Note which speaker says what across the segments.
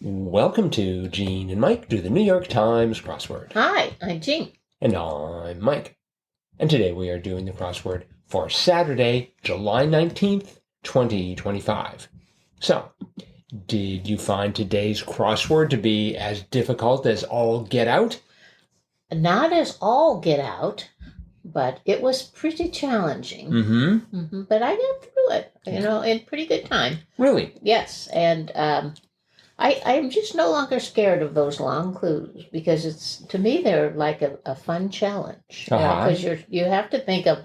Speaker 1: Welcome to Gene and Mike do the New York Times crossword.
Speaker 2: Hi, I'm Jean.
Speaker 1: And I'm Mike. And today we are doing the crossword for Saturday, July 19th, 2025. So, did you find today's crossword to be as difficult as all get out?
Speaker 2: Not as all get out, but it was pretty challenging. But I got through it, in pretty good time.
Speaker 1: Really?
Speaker 2: Yes, and I'm just no longer scared of those long clues because to me they're like a fun challenge. Because you have to think of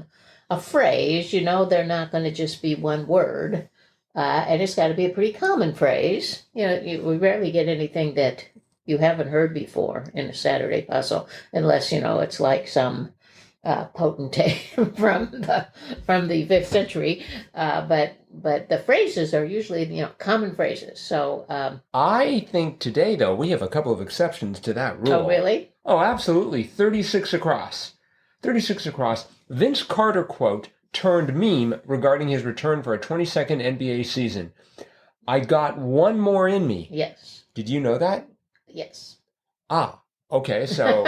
Speaker 2: a phrase. They're not going to just be one word, and it's got to be a pretty common phrase. We rarely get anything that you haven't heard before in a Saturday puzzle, unless it's like some potentate from the 5th century. But the phrases are usually common phrases. So
Speaker 1: I think today, though, we have a couple of exceptions to that rule.
Speaker 2: Oh, really?
Speaker 1: Oh, absolutely. 36 across. 36 across. Vince Carter quote turned meme regarding his return for a 22nd NBA season. I got one more in me.
Speaker 2: Yes.
Speaker 1: Did you know that?
Speaker 2: Yes.
Speaker 1: Ah, okay, so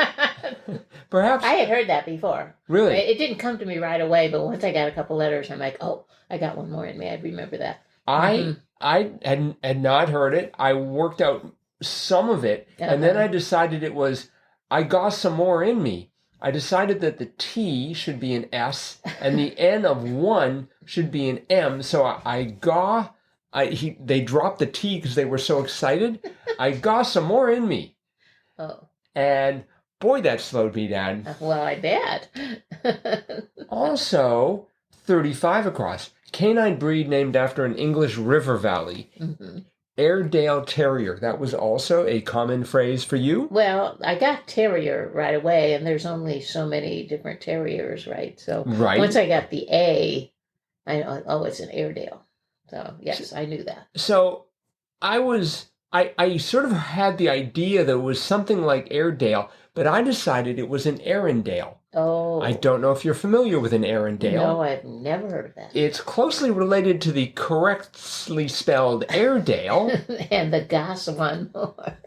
Speaker 1: perhaps...
Speaker 2: I had heard that before.
Speaker 1: Really?
Speaker 2: It didn't come to me right away, but once I got a couple letters, I'm like, oh, I got one more in me. I remember that.
Speaker 1: I had not heard it. I worked out some of it, and then I decided it was, I got some more in me. I decided that the T should be an S, and the N of one should be an M, so they dropped the T because they were so excited. I got some more in me.
Speaker 2: Oh.
Speaker 1: And boy, that slowed me down.
Speaker 2: Well, I bet.
Speaker 1: Also, 35 across. Canine breed named after an English river valley. Airedale Terrier. That was also a common phrase for you?
Speaker 2: Well, I got terrier right away, and there's only so many different terriers, right? So once I got the A, I know, oh, it's an Airedale. So, yes, I knew that.
Speaker 1: So, I sort of had the idea that it was something like Airedale, but I decided it was an Arendale.
Speaker 2: Oh.
Speaker 1: I don't know if you're familiar with an Arendale.
Speaker 2: No, I've never heard of that.
Speaker 1: It's closely related to the correctly spelled Airedale.
Speaker 2: And the Gossamer more.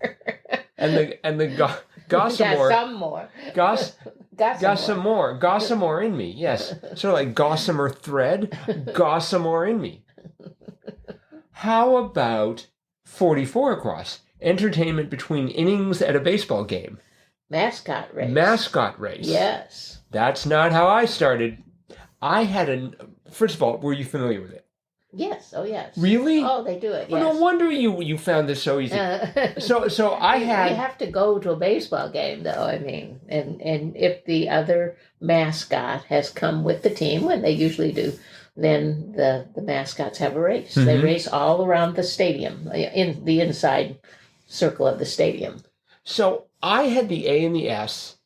Speaker 1: and the Gossamer. Gossamer in me, yes. Sort of like gossamer thread, Gossamer in me. How about 44 across? Entertainment between innings at a baseball game.
Speaker 2: Mascot race.
Speaker 1: Mascot race.
Speaker 2: Yes.
Speaker 1: That's not how I started. First of all, were you familiar with it?
Speaker 2: Yes. Oh, yes.
Speaker 1: Really?
Speaker 2: Oh, they do it, yes.
Speaker 1: Well, no wonder you found this so easy. So I had...
Speaker 2: You have to go to a baseball game, though, I mean. And if the other mascot has come with the team, when they usually do, then the mascots have a race. They race all around the stadium, in the inside circle of the stadium.
Speaker 1: So I had the A and the S,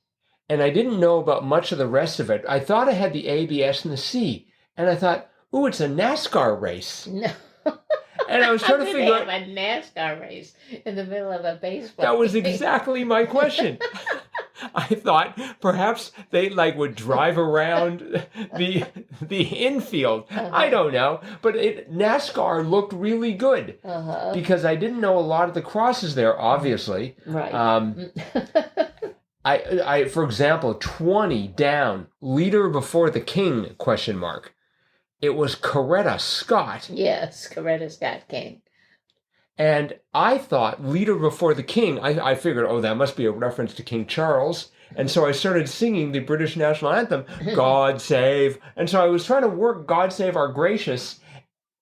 Speaker 1: and I didn't know about much of the rest of it. I thought I had the A, the S, and the C, and I thought, ooh, it's a NASCAR race.
Speaker 2: No.
Speaker 1: And I was trying to figure out...
Speaker 2: a NASCAR race in the middle of a baseball
Speaker 1: That was
Speaker 2: game.
Speaker 1: exactly my question. I thought perhaps they would drive around the infield. I don't know, but NASCAR looked really good because I didn't know a lot of the crosses there. Obviously,
Speaker 2: right.
Speaker 1: I for example, 20 down, leader before the king ? It was Coretta Scott.
Speaker 2: Yes, Coretta Scott King.
Speaker 1: And I thought leader before the king, I figured, oh, that must be a reference to King Charles. And so I started singing the British national anthem, God Save. And so I was trying to work God Save Our Gracious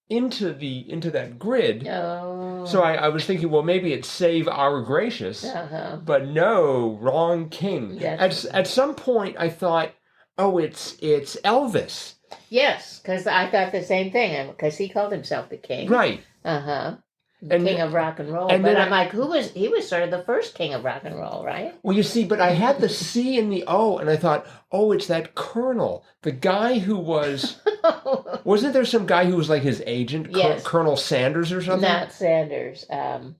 Speaker 1: into that grid.
Speaker 2: Oh.
Speaker 1: So I was thinking, well, maybe it's Save Our Gracious. But no, wrong king. At some point I thought, oh, it's Elvis.
Speaker 2: Yes, because I thought the same thing, because he called himself the king.
Speaker 1: Right.
Speaker 2: King of rock and roll. But I'm like, he was sort of the first king of rock and roll, right?
Speaker 1: Well, you see, but I had the C and the O, and I thought, oh, it's that Colonel. The guy who was... Wasn't there some guy who was like his agent?
Speaker 2: Yes.
Speaker 1: Colonel Sanders or something?
Speaker 2: Not Sanders. Tom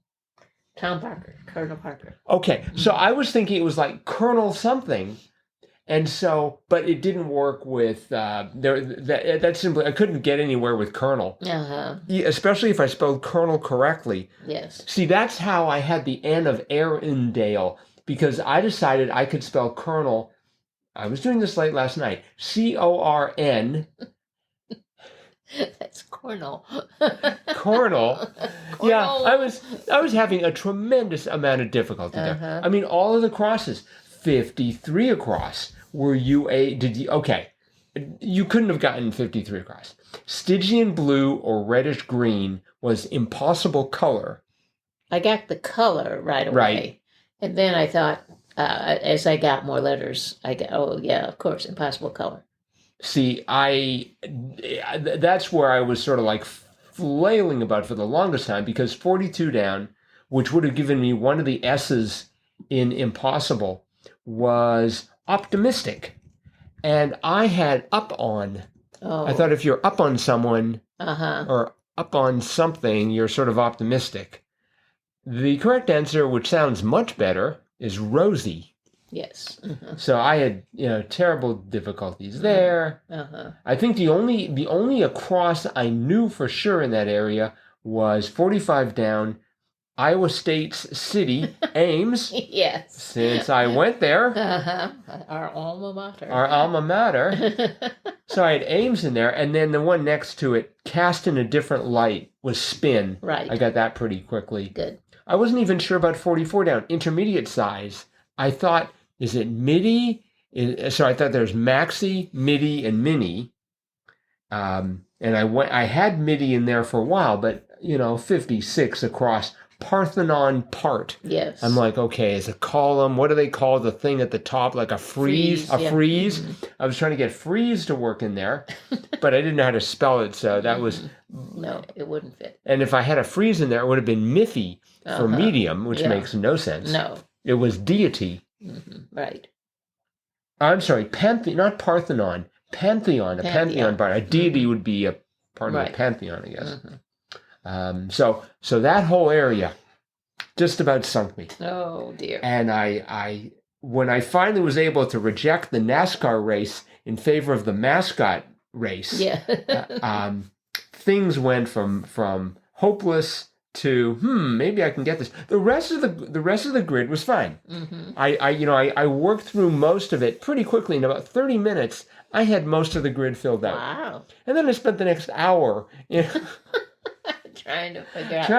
Speaker 2: Parker. Colonel Parker.
Speaker 1: Okay, so I was thinking it was like Colonel something, And so, but it didn't work with that simply. I couldn't get anywhere with Colonel, especially if I spelled Colonel correctly.
Speaker 2: Yes.
Speaker 1: See, that's how I had the N of Arendale, because I decided I could spell Colonel. I was doing this late last night. CORN.
Speaker 2: That's Cornell.
Speaker 1: Cornel. Yeah, I was having a tremendous amount of difficulty there. I mean, all of the crosses, 53 across. Were you okay. You couldn't have gotten 53 across. Stygian blue or reddish green was impossible color.
Speaker 2: I got the color right away.
Speaker 1: Right.
Speaker 2: And then I thought, as I got more letters, oh yeah, of course, impossible color.
Speaker 1: See, that's where I was sort of like flailing about for the longest time, because 42 down, which would have given me one of the S's in impossible, was optimistic. And I had up on.
Speaker 2: Oh.
Speaker 1: I thought if you're up on someone or up on something, you're sort of optimistic. The correct answer, which sounds much better, is rosy.
Speaker 2: Yes.
Speaker 1: So I had, terrible difficulties there. I think the only across I knew for sure in that area was 45 down, Iowa State's city, Ames.
Speaker 2: Yes.
Speaker 1: Since I went there.
Speaker 2: Our alma mater.
Speaker 1: Our alma mater. So I had Ames in there, and then the one next to it, Cast in a Different Light, was Spin.
Speaker 2: Right.
Speaker 1: I got that pretty quickly.
Speaker 2: Good.
Speaker 1: I wasn't even sure about 44 down, intermediate size. I thought, is it MIDI? So I thought there's maxi, MIDI, and mini. And I had MIDI in there for a while, but 56 across. Parthenon part.
Speaker 2: Yes.
Speaker 1: I'm like, okay, is a column, what do they call the thing at the top? Like a frieze? Frieze? Mm-hmm. I was trying to get frieze to work in there, but I didn't know how to spell it, so that was...
Speaker 2: No, it wouldn't fit.
Speaker 1: And if I had a frieze in there, it would have been Miffy for medium, which makes no sense.
Speaker 2: No.
Speaker 1: It was deity.
Speaker 2: Right.
Speaker 1: I'm sorry, Pantheon, not Parthenon. Pantheon, a pantheon part. A deity would be a part of the pantheon, I guess. So that whole area just about sunk me.
Speaker 2: Oh dear.
Speaker 1: And I when I finally was able to reject the NASCAR race in favor of the mascot race, things went from hopeless to maybe I can get this. The rest of the grid was fine. I worked through most of it pretty quickly. In about 30 minutes, I had most of the grid filled out.
Speaker 2: Wow.
Speaker 1: And then I spent the next hour
Speaker 2: trying to figure out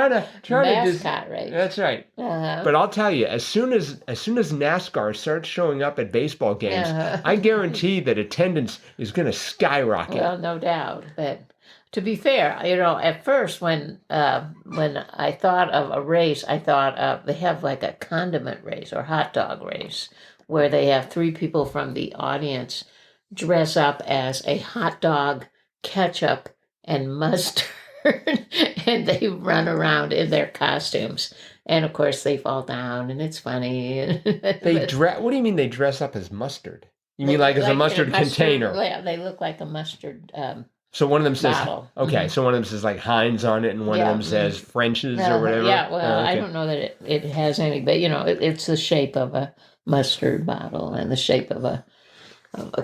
Speaker 1: mascot
Speaker 2: race.
Speaker 1: That's right. But I'll tell you, as soon as NASCAR starts showing up at baseball games, I guarantee that attendance is going to skyrocket.
Speaker 2: Well, no doubt. But to be fair, at first when I thought of a race, I thought of they have like a condiment race or hot dog race where they have 3 people from the audience dress up as a hot dog, ketchup, and mustard. And they run around in their costumes, and of course they fall down, and it's funny.
Speaker 1: What do you mean they dress up as mustard? You mean like as a mustard container?
Speaker 2: Yeah, they look like a mustard.
Speaker 1: So one of them says,
Speaker 2: bottle.
Speaker 1: Okay, so one of them says like Heinz on it, and one of them says French's or whatever.
Speaker 2: Yeah, well, I don't know that it has any, but it's the shape of a mustard bottle and the shape of a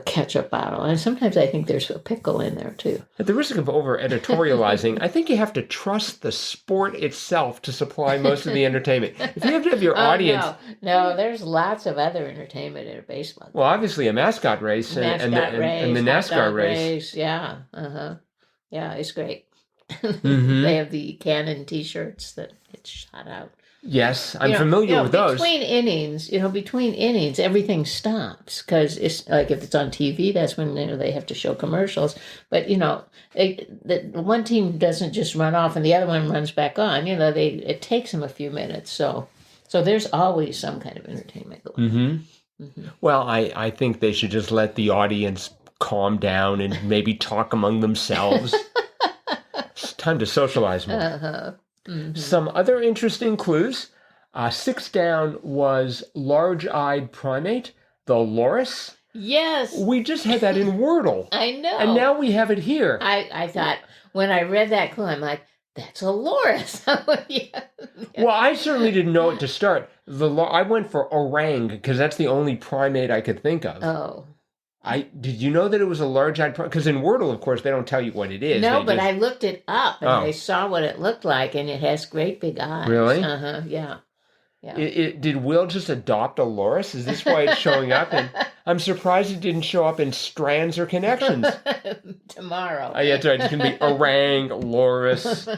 Speaker 2: ketchup bottle. And sometimes I think there's a pickle in there too.
Speaker 1: At the risk of over-editorializing, I think you have to trust the sport itself to supply most of the entertainment. If you have to have your audience...
Speaker 2: No, there's lots of other entertainment in a baseball game.
Speaker 1: Well, obviously a mascot race and the NASCAR race.
Speaker 2: Yeah, yeah, it's great. They have the Cannon T-shirts that get shot out.
Speaker 1: Yes, I'm familiar with those.
Speaker 2: Between innings, everything stops because it's like if it's on TV, that's when they have to show commercials. But the one team doesn't just run off and the other one runs back on. It takes them a few minutes. So there's always some kind of entertainment going on.
Speaker 1: Well, I think they should just let the audience calm down and maybe talk among themselves. It's time to socialize more. Some other interesting clues. 6 down was large-eyed primate, the loris.
Speaker 2: Yes.
Speaker 1: We just had that in Wordle.
Speaker 2: I know.
Speaker 1: And now we have it here.
Speaker 2: I thought, when I read that clue, I'm like, that's a loris. Yeah.
Speaker 1: Well, I certainly didn't know it to start. I went for orang because that's the only primate I could think of.
Speaker 2: Oh.
Speaker 1: Did you know that it was a large-eyed primate? Because in Wordle, of course, they don't tell you what it is.
Speaker 2: No, but I looked it up and I saw what it looked like, and it has great big eyes.
Speaker 1: Really?
Speaker 2: Yeah. Yeah.
Speaker 1: Did Will just adopt a loris? Is this why it's showing up? And I'm surprised it didn't show up in strands or connections.
Speaker 2: Tomorrow.
Speaker 1: Yeah, that's right. It's going to be orang, loris,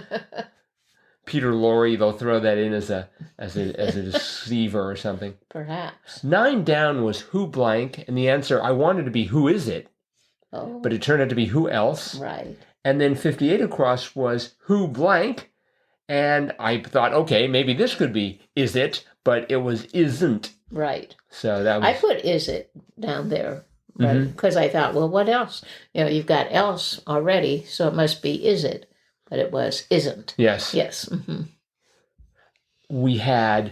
Speaker 1: Peter Lorre. They'll throw that in as a deceiver or something.
Speaker 2: Perhaps.
Speaker 1: 9 down was who blank, and the answer I wanted to be who is it, but it turned out to be who else.
Speaker 2: Right.
Speaker 1: And then 58 across was who blank. And I thought, okay, maybe this could be is it, but it was isn't.
Speaker 2: Right.
Speaker 1: So that was...
Speaker 2: I put is it down there, right? Because I thought, well, what else? You've got else already, so it must be is it. But it was isn't.
Speaker 1: Yes.
Speaker 2: Yes. Mm-hmm.
Speaker 1: We had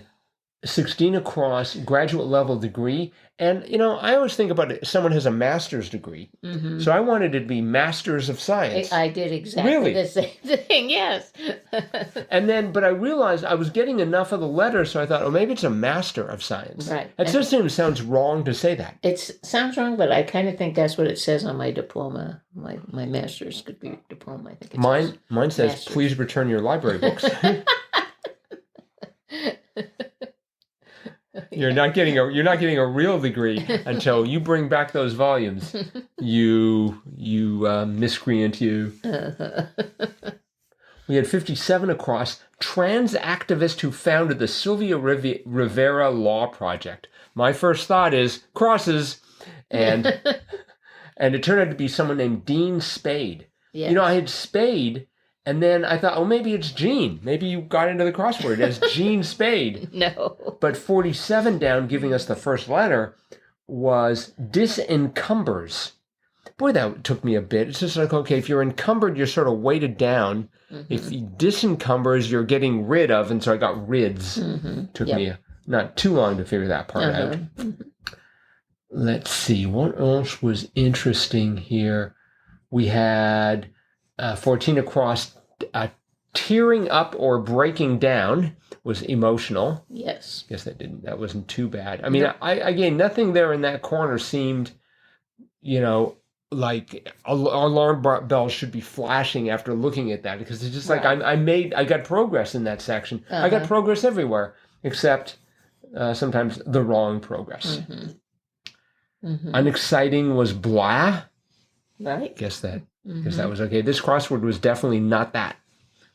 Speaker 1: 16 across, graduate level degree. And, I always think about it, someone has a master's degree. Mm-hmm. So I wanted it to be Masters of Science.
Speaker 2: I did exactly the same thing, yes.
Speaker 1: But I realized I was getting enough of the letters, so I thought, maybe it's a Master of Science.
Speaker 2: Right.
Speaker 1: It just sounds wrong to say that.
Speaker 2: It sounds wrong, but I kind of think that's what it says on my diploma. My master's could be diploma, I think.
Speaker 1: Mine says,
Speaker 2: master's.
Speaker 1: Please return your library books. You're not getting a real degree until you bring back those volumes. You miscreant, you. We had 57 across. Trans activist who founded the Sylvia Rivera Law Project. My first thought is crosses, and it turned out to be someone named Dean Spade. Yes. I had Spade. And then I thought, maybe it's Gene. Maybe you got into the crossword as Gene Spade.
Speaker 2: No.
Speaker 1: But 47 down, giving us the first letter, was disencumbers. Boy, that took me a bit. It's just like, okay, if you're encumbered, you're sort of weighted down. Mm-hmm. If you disencumbers, you're getting rid of. And so I got rids. Mm-hmm. Took me not too long to figure that part out. Mm-hmm. Let's see. What else was interesting here? We had... 14 across, tearing up or breaking down was emotional.
Speaker 2: Yes.
Speaker 1: Guess that wasn't too bad. I mean, again, nothing there in that corner seemed, like alarm bells should be flashing after looking at that, because it's just like I got progress in that section. I got progress everywhere except sometimes the wrong progress. Mm-hmm. Mm-hmm. Unexciting was blah.
Speaker 2: Right.
Speaker 1: Guess that was okay. This crossword was definitely not that.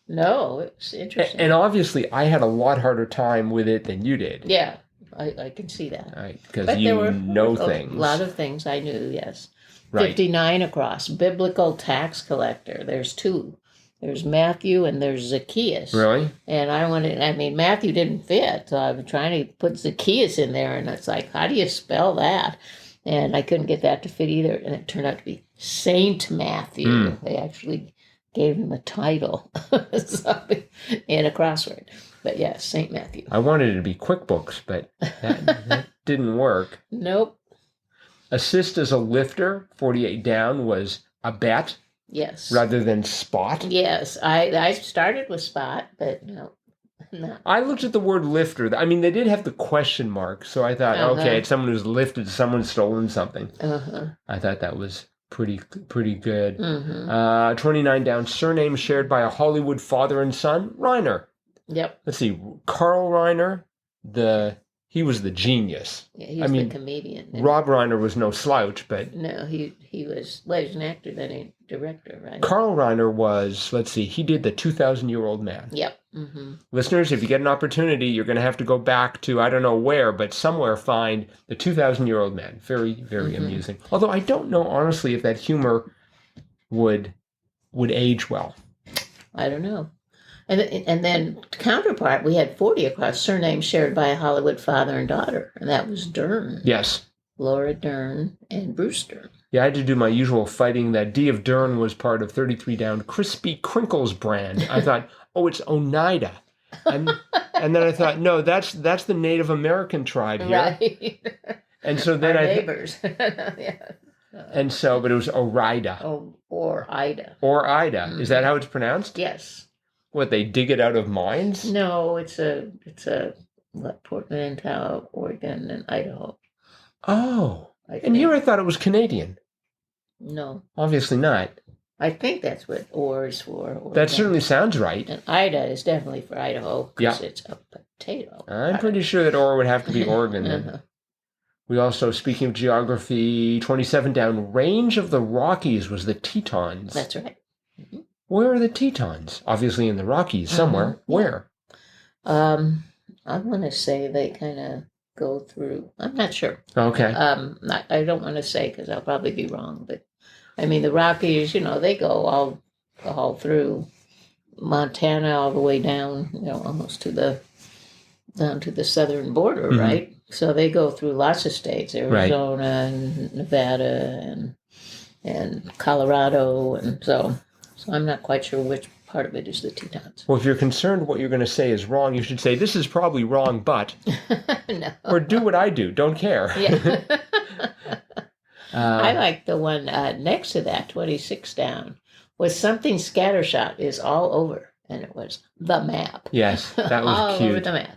Speaker 2: No, it was interesting.
Speaker 1: And obviously, I had a lot harder time with it than you did.
Speaker 2: Yeah, I can see that.
Speaker 1: Right, because you know things.
Speaker 2: A lot of things I knew, yes.
Speaker 1: Right.
Speaker 2: 59 across, biblical tax collector. There's 2. There's Matthew and there's Zacchaeus.
Speaker 1: Really?
Speaker 2: And Matthew didn't fit, so I was trying to put Zacchaeus in there, and it's like, how do you spell that? And I couldn't get that to fit either, and it turned out to be Saint Matthew. They actually gave him a title in a crossword. But yes, Saint Matthew.
Speaker 1: I wanted it to be QuickBooks, but that didn't work.
Speaker 2: Nope.
Speaker 1: Assist as a lifter, 48 down, was a bet.
Speaker 2: Yes.
Speaker 1: Rather than spot.
Speaker 2: Yes. I started with spot, but no.
Speaker 1: I looked at the word lifter. I mean, they did have the question mark, so I thought, okay, it's someone who's lifted, someone's stolen something. I thought that was pretty good. 29 down, surname shared by a Hollywood father and son, Reiner.
Speaker 2: Yep.
Speaker 1: Let's see, Carl Reiner, he was the genius.
Speaker 2: Yeah, he was the comedian.
Speaker 1: Rob Reiner was no slouch, but...
Speaker 2: No, he was an actor, then a director, right?
Speaker 1: Carl Reiner was, he did The 2,000-Year-Old Man.
Speaker 2: Yep. Mm-hmm.
Speaker 1: Listeners, if you get an opportunity, you're going to have to go back to, I don't know where, but somewhere find The 2,000-Year-Old Man. Very, very amusing. Although I don't know, honestly, if that humor would age well. I
Speaker 2: don't know. And then counterpart, we had 40 across, surname shared by a Hollywood father and daughter, and that was Dern.
Speaker 1: Yes.
Speaker 2: Laura Dern and Bruce Dern.
Speaker 1: Yeah, I had to do my usual fighting. That D of Dern was part of 33 down Crispy Crinkles brand. I thought, it's Oneida. And then I thought, no, that's the Native American tribe here.
Speaker 2: Right.
Speaker 1: And so then
Speaker 2: our neighbors. Yeah.
Speaker 1: And so, but it was Orida.
Speaker 2: Or Ida.
Speaker 1: Or Ida. Is that how it's pronounced?
Speaker 2: Yes.
Speaker 1: What, they dig it out of mines?
Speaker 2: No, it's a Portland, Oregon, and Idaho.
Speaker 1: Oh, and here I thought it was Canadian.
Speaker 2: No.
Speaker 1: Obviously not.
Speaker 2: I think that's what ore is for. Oregon.
Speaker 1: That certainly sounds right.
Speaker 2: And Ida is definitely for Idaho because it's a potato.
Speaker 1: I'm pretty sure that ore would have to be Oregon then. We also, speaking of geography, 27 down, range of the Rockies was the Tetons.
Speaker 2: That's right. Mm-hmm.
Speaker 1: Where are the Tetons? Obviously in the Rockies somewhere.
Speaker 2: Mm-hmm.
Speaker 1: Where?
Speaker 2: I want to say they kind of go through. I'm not sure.
Speaker 1: Okay.
Speaker 2: I don't want to say because I'll probably be wrong. But I mean, the Rockies, they go all through Montana all the way down, almost down to the southern border,
Speaker 1: mm-hmm.
Speaker 2: right? So they go through lots of states, Arizona and Nevada and Colorado, and so I'm not quite sure which part of it is the Tetons.
Speaker 1: Well, if you're concerned what you're going to say is wrong, you should say, this is probably wrong, but...
Speaker 2: No.
Speaker 1: Or do what I do. Don't care.
Speaker 2: Yeah. I like the one next to that, 26 down, was something scattershot is all over, and it was the map.
Speaker 1: Yes, that was
Speaker 2: all
Speaker 1: cute.
Speaker 2: All over the map.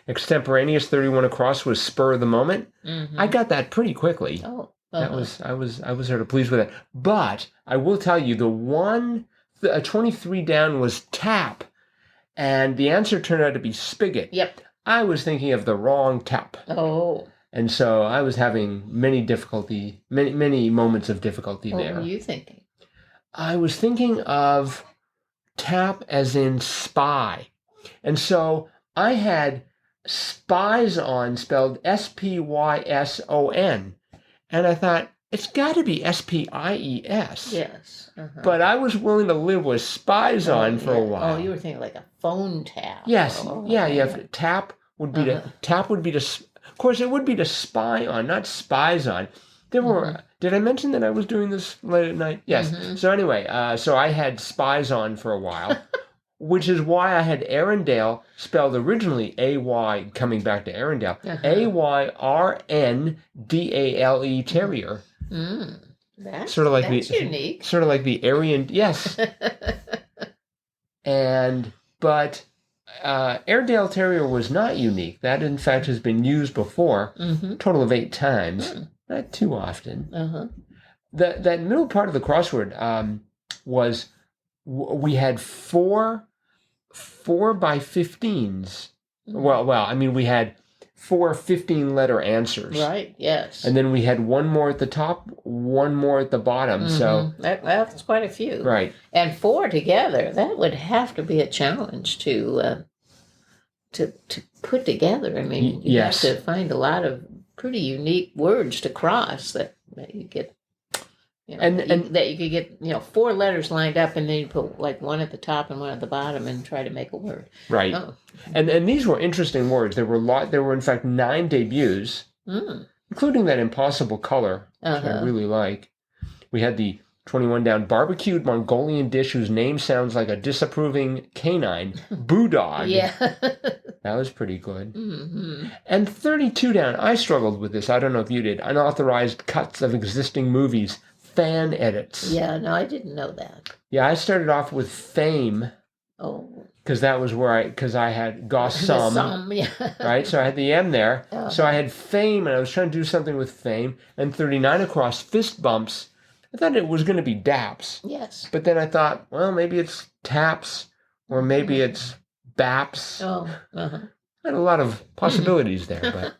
Speaker 1: Extemporaneous 31 across was spur of the moment.
Speaker 2: Mm-hmm.
Speaker 1: I got that pretty quickly.
Speaker 2: Oh,
Speaker 1: that was I was sort of pleased with it. But I will tell you, the 23 down was tap, and the answer turned out to be spigot.
Speaker 2: Yep.
Speaker 1: I was thinking of the wrong tap.
Speaker 2: Oh.
Speaker 1: And so I was having many moments of difficulty there.
Speaker 2: What were you thinking?
Speaker 1: I was thinking of tap as in spy. And so I had spies on spelled S-P-Y-S-O-N. And I thought, it's got to be S-P-I-E-S.
Speaker 2: Yes. Uh-huh.
Speaker 1: But I was willing to live with spies on for a while.
Speaker 2: Oh, you were thinking like a phone tap.
Speaker 1: Yes.
Speaker 2: Oh,
Speaker 1: yeah.
Speaker 2: okay.
Speaker 1: Yeah. Tap would be to of course, it would be to spy on, not spies on. There were. Did I mention that I was doing this late at night? Yes.
Speaker 2: Mm-hmm.
Speaker 1: So anyway, so I had spies on for a while, which is why I had Arendale spelled originally A-Y, coming back to Arendale, A-Y-R-N-D-A-L-E terrier.
Speaker 2: That's
Speaker 1: That's
Speaker 2: unique.
Speaker 1: Sort of like the Aryan, yes. But Airedale Terrier was not unique. That, in fact, has been used before, total of 8 times. Not too often. That middle part of the crossword was, we had 4 by 15s. Well, I mean, we had 4 15-letter answers.
Speaker 2: Right, yes.
Speaker 1: And then we had one more at the top, one more at the bottom. So
Speaker 2: that's quite a few.
Speaker 1: Right.
Speaker 2: And 4 together, that would have to be a challenge to put together. I mean, you have to find a lot of pretty unique words to cross that you get. That you could get 4 letters lined up, and then you put like one at the top and one at the bottom and try to make a word.
Speaker 1: Right. Oh. And these were interesting words. There were in fact 9 debuts, including that impossible color, which I really like. We had the 21 down barbecued Mongolian dish whose name sounds like a disapproving canine, Boodog.
Speaker 2: Yeah.
Speaker 1: That was pretty good. And 32 down, I struggled with this. I don't know if you did. Unauthorized cuts of existing movies. Fan edits.
Speaker 2: Yeah, no, I didn't know that.
Speaker 1: Yeah, I started off with fame.
Speaker 2: Oh.
Speaker 1: Because that was where I had Gossum.
Speaker 2: Some, yeah.
Speaker 1: Right? So I had the M there. So I had fame, and I was trying to do something with fame. And 39 across, fist bumps. I thought it was going to be daps.
Speaker 2: Yes.
Speaker 1: But then I thought, well, maybe it's taps, or maybe it's baps.
Speaker 2: Oh,
Speaker 1: I had a lot of possibilities there, but...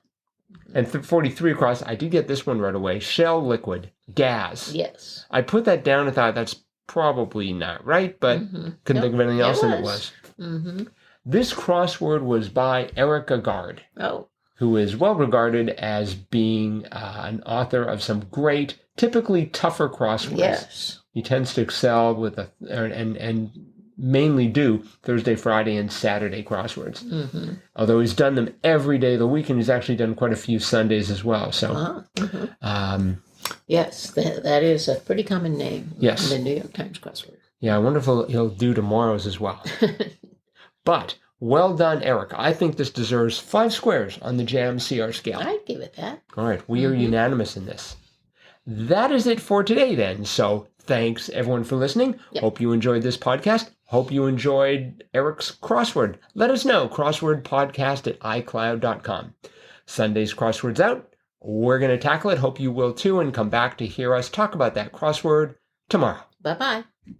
Speaker 1: And 43 across, I did get this one right away. Shell liquid, gas.
Speaker 2: Yes.
Speaker 1: I put that down and thought that's probably not right, but couldn't think of anything else, and it was. This crossword was by Erik Agard, who is well regarded as being an author of some great, typically tougher crosswords.
Speaker 2: Yes.
Speaker 1: He tends to excel with and mainly do Thursday, Friday, and Saturday crosswords. Although he's done them every day of the week, and he's actually done quite a few Sundays as well. So,
Speaker 2: yes, that is a pretty common name in the New York Times crossword.
Speaker 1: Yeah, I wonder if he'll do tomorrow's as well. But well done, Erik. I think this deserves 5 squares on the JAM CR scale.
Speaker 2: I'd give it that.
Speaker 1: All right, we are unanimous in this. That is it for today, then. So Thanks, everyone, for listening.
Speaker 2: Yep.
Speaker 1: Hope you enjoyed this podcast. Hope you enjoyed Erik's crossword. Let us know. crosswordpodcast@icloud.com. Sunday's crossword's out. We're going to tackle it. Hope you will too, and come back to hear us talk about that crossword tomorrow.
Speaker 2: Bye-bye.